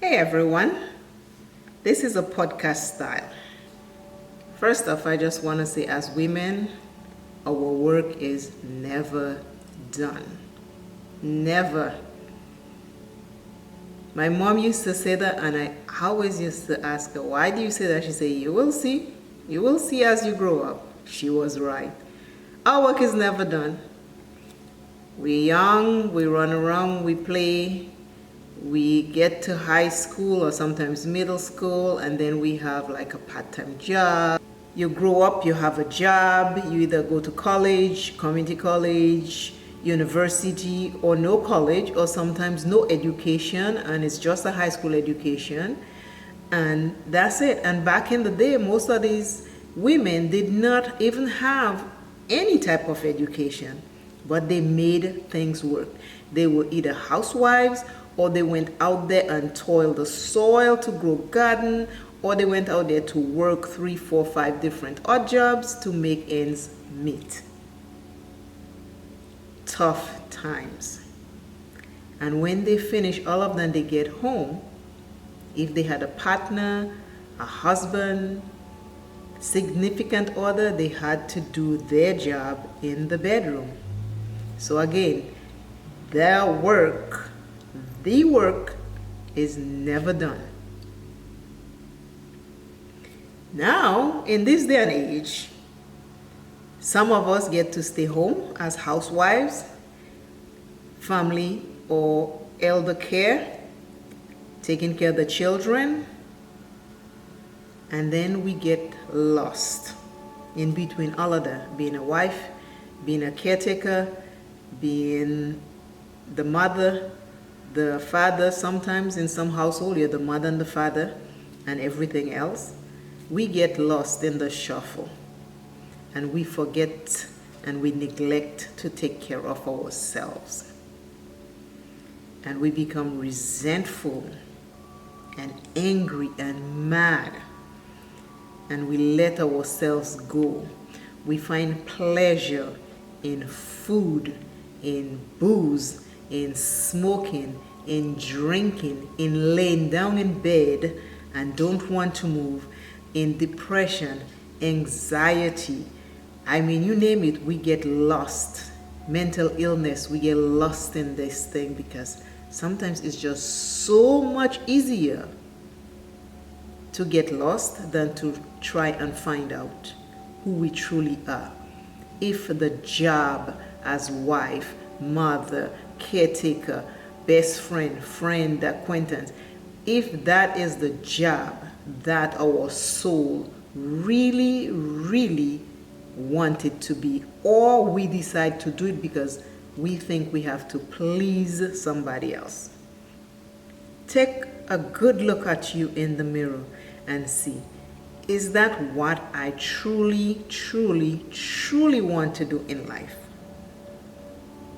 Hey everyone, this is a podcast style. First off, I just want to say, as women, our work is never done. Never. My mom used to say that, and I always used to ask her, why do you say that? She said, you will see. You will see as you grow up. She was right. Our work is never done. We're young, we run around, we play, we get to high school or sometimes middle school, and then we have like a part-time job. You grow up, you have a job, you either go to college, community college, university, or no college, or sometimes no education, and it's just a high school education, and that's it. And back in the day, most of these women did not even have any type of education, but they made things work. They were either housewives, or they went out there and toiled the soil to grow garden, or they went out there to work 3, 4, 5 different odd jobs to make ends meet. Tough times. And when they finish all of them, they get home. If they had a partner, a husband, significant other, they had to do their job in the bedroom. So again, the work is never done. Now, in this day and age, some of us get to stay home as housewives, family or elder care, taking care of the children, and then we get lost in between all of that, being a wife, being a caretaker, being the mother, the father. Sometimes in some household, you're the mother and the father and everything else. We get lost in the shuffle, and we forget and we neglect to take care of ourselves. And we become resentful and angry and mad, and we let ourselves go. We find pleasure in food, in booze, in smoking, in drinking, in laying down in bed and don't want to move, in depression, anxiety. I mean, you name it, we get lost. Mental illness, we get lost in this thing because sometimes it's just so much easier to get lost than to try and find out who we truly are. If the job as wife, mother, caretaker, best friend, friend, acquaintance, if that is the job that our soul really, really want it to be, or we decide to do it because we think we have to please somebody else, take a good look at you in the mirror and see, is that what I truly, truly, truly want to do in life?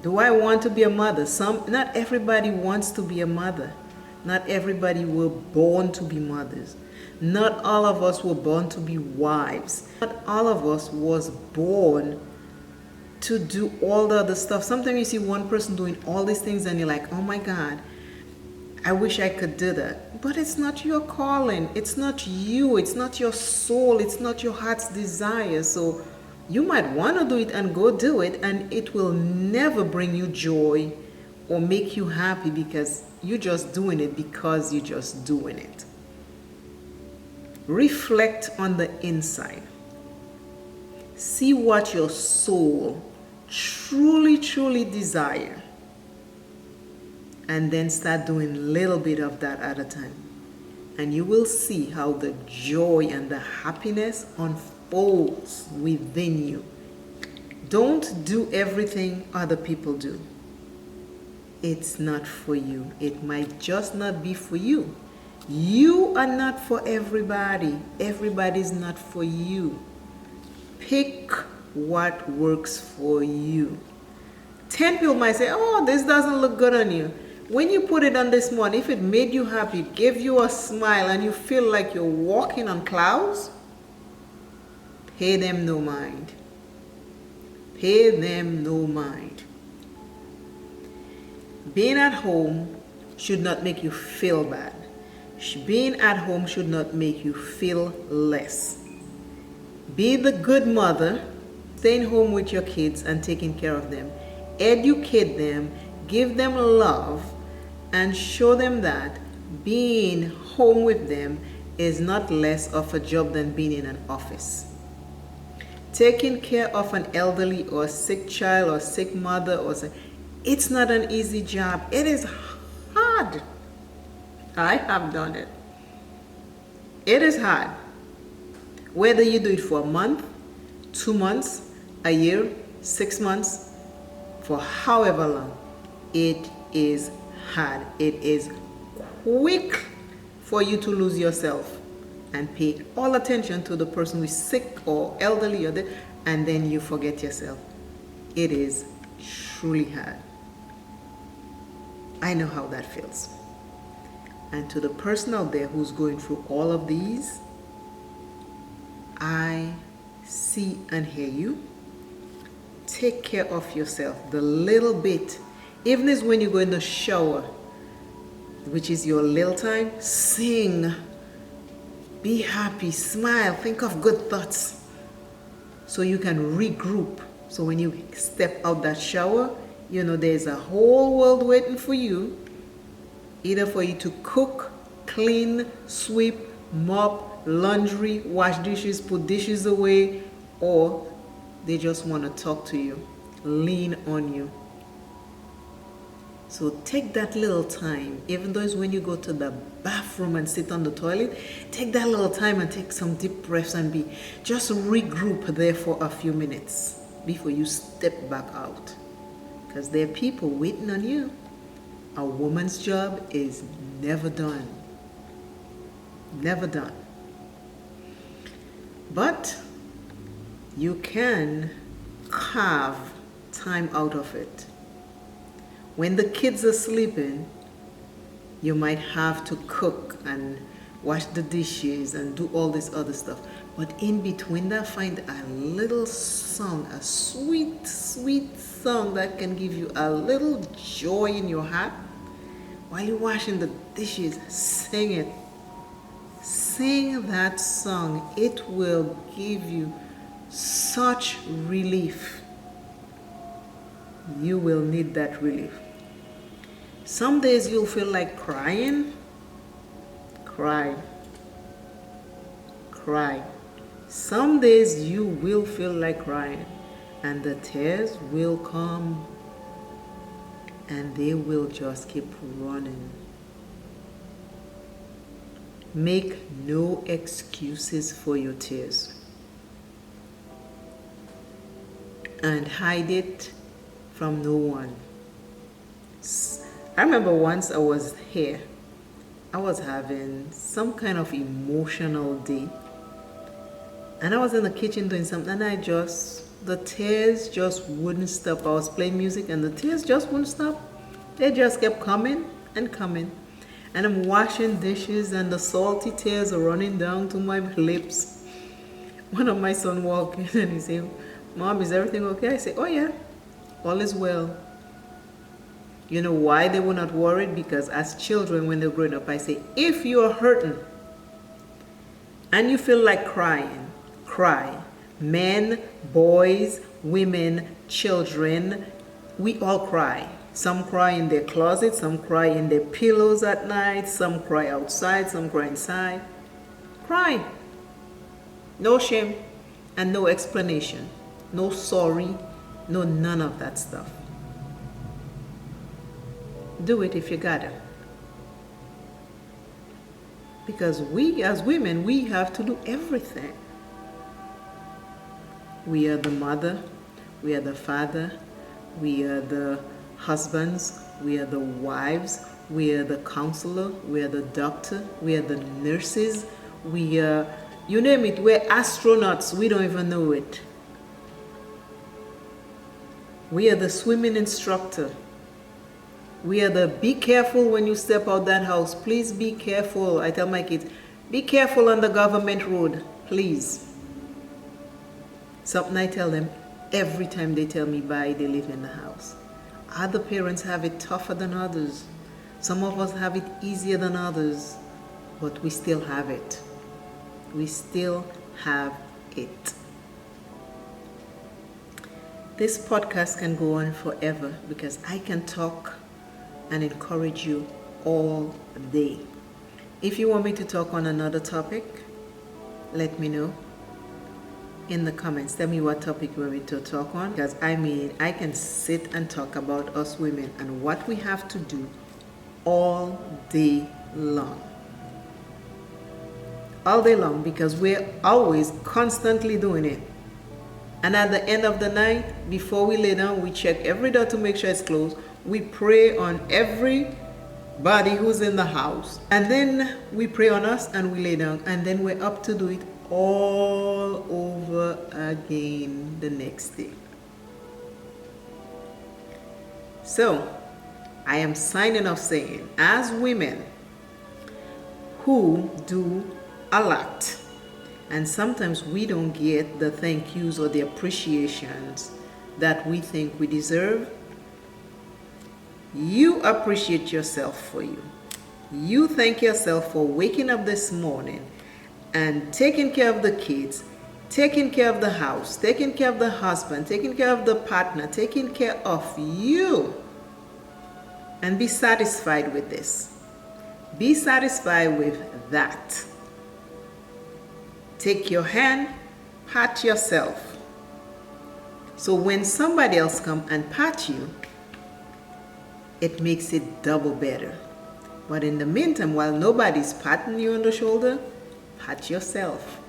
Do I want to be a mother? Not everybody wants to be a mother. Not everybody were born to be mothers. Not all of us were born to be wives. Not all of us was born to do all the other stuff. Sometimes you see one person doing all these things and you're like, oh my God, I wish I could do that. But it's not your calling. It's not you. It's not your soul. It's not your heart's desire. So you might want to do it and go do it, and it will never bring you joy or make you happy because you're just doing it because you're just doing it. Reflect on the inside. See what your soul truly, truly desire. And then start doing a little bit of that at a time. And you will see how the joy and the happiness unfolds within you. Don't do everything other people do. It's not for you. It might just not be for you. You are not for everybody. Everybody's not for you. Pick what works for you. 10 people might say, oh, this doesn't look good on you. When you put it on this morning, if it made you happy, gave you a smile, and you feel like you're walking on clouds, pay them no mind. Pay them no mind. Being at home should not make you feel bad. Being at home should not make you feel less. Be the good mother, staying home with your kids and taking care of them. Educate them, give them love, and show them that being home with them is not less of a job than being in an office. Taking care of an elderly or sick child or sick mother it's not an easy job. It is hard. I have done it. It is hard. Whether you do it for a month, 2 months, a year, 6 months, for however long, it is hard. It is quick for you to lose yourself and pay all attention to the person who is sick or elderly and then you forget yourself. It is truly hard. I know how that feels. And to the person out there who's going through all of these, I see and hear you. Take care of yourself the little bit. Even as when you go in the shower, which is your little time, sing. Be happy, smile, think of good thoughts so you can regroup. So when you step out that shower, you know there's a whole world waiting for you, either for you to cook, clean, sweep, mop, laundry, wash dishes, put dishes away, or they just want to talk to you, lean on you. So take that little time, even though it's when you go to the bathroom and sit on the toilet, take that little time and take some deep breaths and just regroup there for a few minutes before you step back out. Because there are people waiting on you. A woman's job is never done. Never done. But you can carve time out of it. When the kids are sleeping, you might have to cook and wash the dishes and do all this other stuff. But in between that, find a little song, a sweet, sweet song that can give you a little joy in your heart. While you're washing the dishes, sing it. Sing that song. It will give you such relief. You will need that relief. Some days you'll feel like crying. Cry. Cry. Some days you will feel like crying, and the tears will come, and they will just keep running. Make no excuses for your tears, and hide it from no one. I remember once I was here. I was having some kind of emotional day. And I was in the kitchen doing something and the tears just wouldn't stop. I was playing music and the tears just wouldn't stop. They just kept coming and coming. And I'm washing dishes and the salty tears are running down to my lips. One of my sons walked in and he said, "Mom, is everything okay?" I said, "Oh yeah, all is well." You know why they were not worried? Because as children, when they're growing up, I say, if you're hurting and you feel like crying, cry. Men, boys, women, children, we all cry. Some cry in their closet, some cry in their pillows at night, some cry outside, some cry inside. Cry. No shame and no explanation. No sorry, no none of that stuff. Do it if you gotta. Because we as women, we have to do everything. We are the mother, we are the father, we are the husbands, we are the wives, we are the counselor, we are the doctor, we are the nurses, we are, you name it, we're astronauts, we don't even know it. We are the swimming instructor. We are the be careful when you step out that house. Please be careful. I tell my kids, be careful on the government road, please. Something I tell them every time they tell me bye, they live in the house. Other parents have it tougher than others. Some of us have it easier than others. but we still have it. We still have it. This podcast can go on forever because I can talk and encourage you all day. If you want me to talk on another topic, let me know in the comments. Tell me what topic you want me to talk on, because I can sit and talk about us women and what we have to do all day long. All day long, because we're always constantly doing it. And at the end of the night, before we lay down, we check every door to make sure it's closed. We pray on everybody who's in the house. And then we pray on us and we lay down. And then we're up to do it all over again the next day. So, I am signing off saying, as women who do a lot, and sometimes we don't get the thank yous or the appreciations that we think we deserve, you appreciate yourself for you. You thank yourself for waking up this morning and taking care of the kids, taking care of the house, taking care of the husband, taking care of the partner, taking care of you. And be satisfied with this. Be satisfied with that. Take your hand, pat yourself. So when somebody else comes and pat you, it makes it double better. But in the meantime, while nobody's patting you on the shoulder, pat yourself.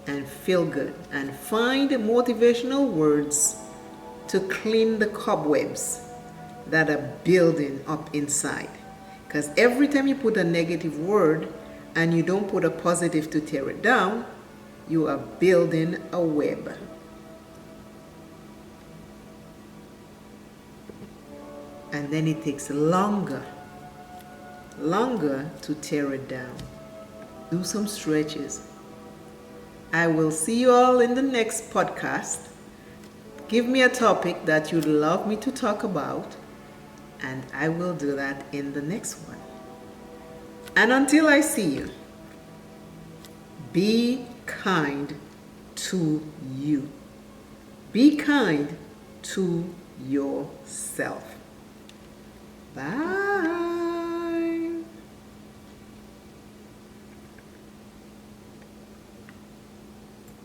And feel good. And find motivational words to clean the cobwebs that are building up inside. Because every time you put a negative word, and you don't put a positive to tear it down, you are building a web. And then it takes longer to tear it down. Do some stretches. I will see you all in the next podcast. Give me a topic that you'd love me to talk about, and I will do that in the next one. And until I see you, be kind to you. Be kind to yourself. Bye.